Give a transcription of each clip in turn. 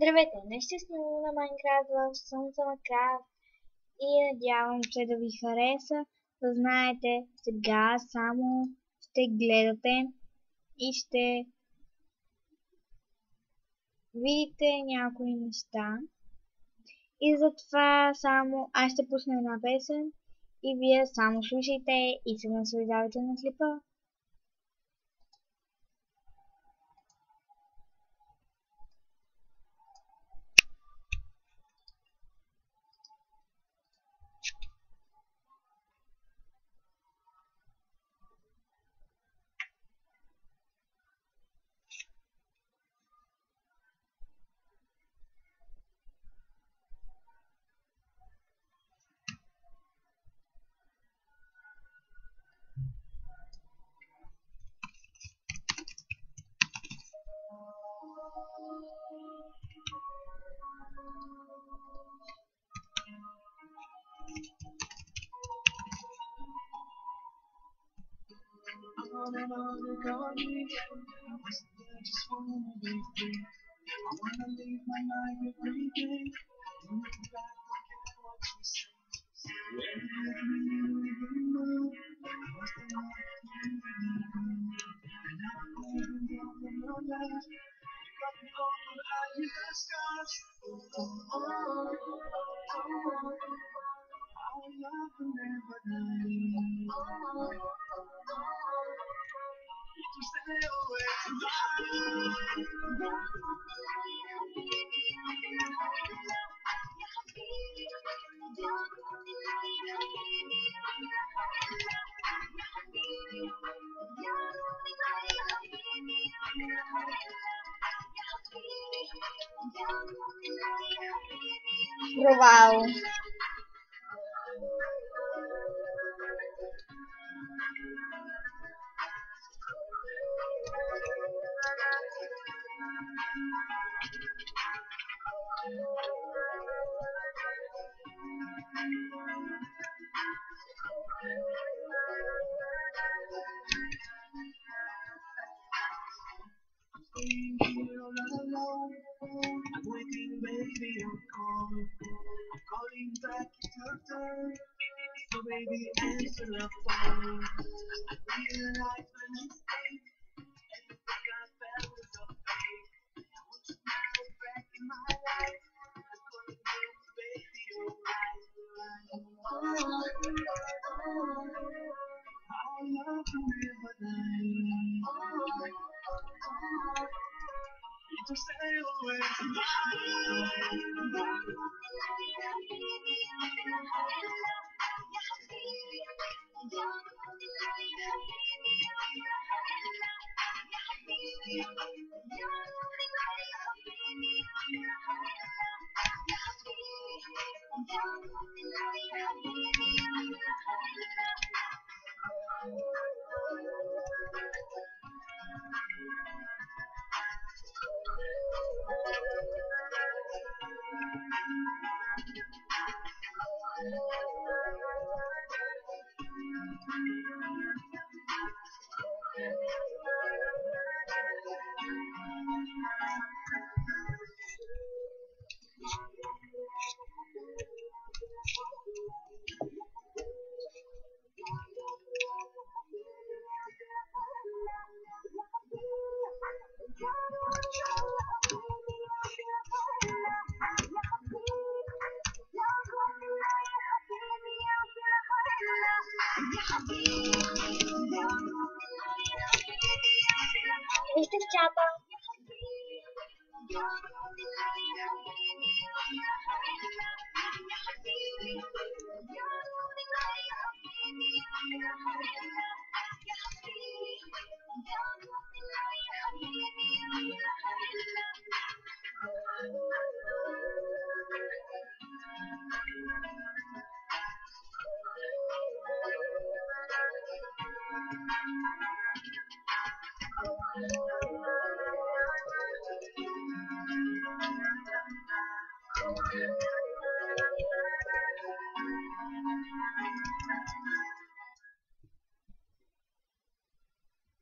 Здравейте, днес ще сме на Майнкрафт в Слънце на Крафт и надявам се да ви хареса. Да знаете, сега само ще гледате и ще видите някои неща. И затова само аз ще пусна една песен и вие само слушайте и се наслаждавайте на клипа. On and on they call me. I just wanna be free. I wanna live my life every day. Don't look back, forget what you say. When you know, what's the life you live? And I'm living down from your life. You got me all out of the stars. Our love will never die. To stay away from Wow. I'm waiting, baby, I'm calling back, it's your turn. So baby, answer the phone. I realize my mistake. Everything I felt was a fake. I want you now back in my life. I'm calling you, baby, alright. Our love will never die. To stay away from ¿Viste el chapa?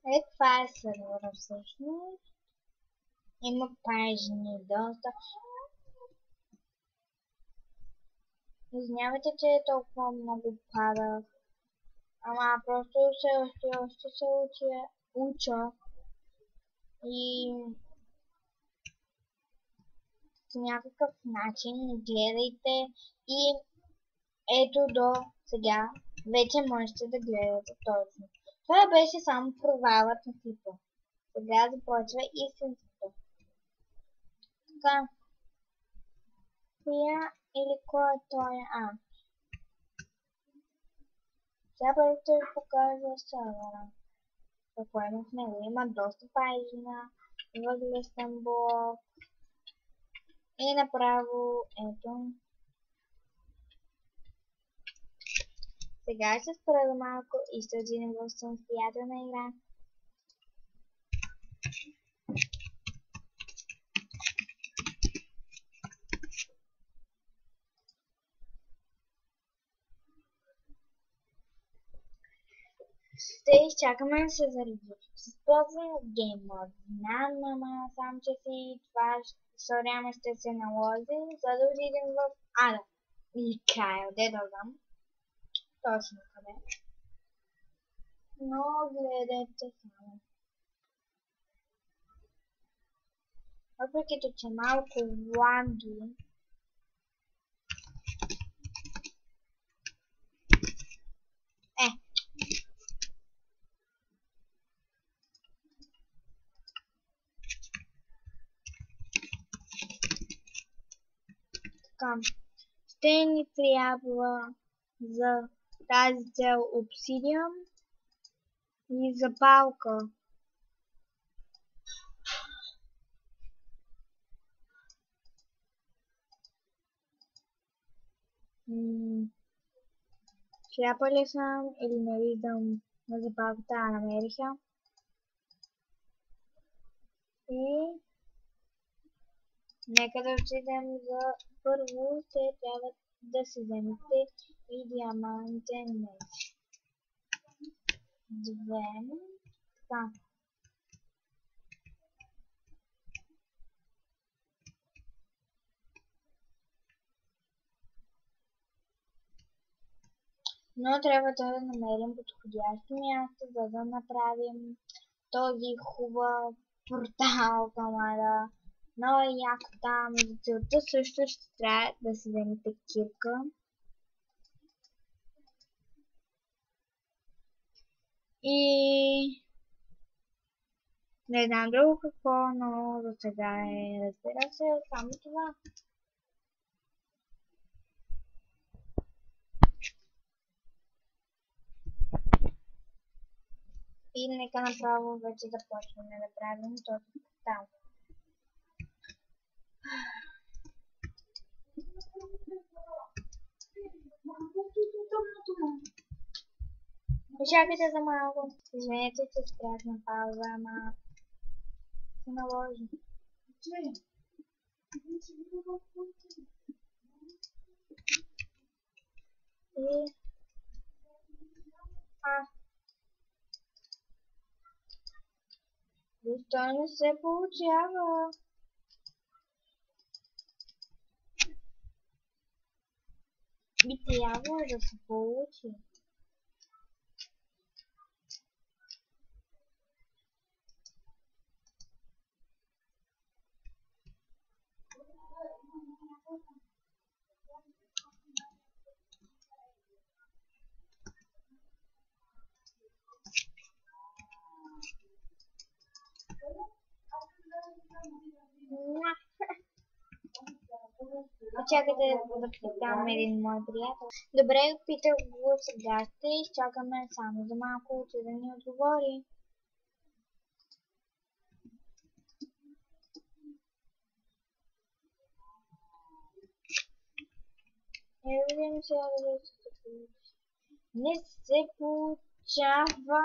É fácil agora vocês, né? É uma página dosta. Извинявайте, че толкова много падах. Ама просто още се уча и по някакъв начин гледайте и ето до сега вече можете да гледате точно. Това беше само провалът на клипа. Сега започва истинството. Така. Коя или кой е той? Сега първо ще ви покажа сервера. Какво има в него? Има доста пагина, възлестен блок и направо ето. Сега ще спра за малко и ще отидем в самостоятелна игра. Ще изчакаме да се зареди. Ще използвам Game Mode. Знам, ама сам, че си това реално ще се наложи, за да отидем в Ада. И Кайл, де да знам. Точно къде. Но гледайте само. Въпреки, че малко лаги. Така. Ще ни трябва за тази цел обсидиан и запалка. Шляпа ли съм или не виждам на запалката, намериха. И нека да отидем за първо, ще трябва да си вземете и диамантен меч. 2. Така. Но трябва да намерим подходящо място, за да направим този хубав портал към Ада. Но яко там за целта също ще трябва да си вземете кирка. И не знам друго какво, но за сега разбира се, само това. И нека направо вече да почнем да правим този портал. Чакайте за малко. Извинете, че спрях на пауза, ама се наложи. И... Защо не се получава? Би трябвало да се получи. Чакайте да питам един мой приятел. Добре, питах го сега. Ще изчакаме само за малко, че да ни отговори. Видим сега дали ще се получи. Не се получава.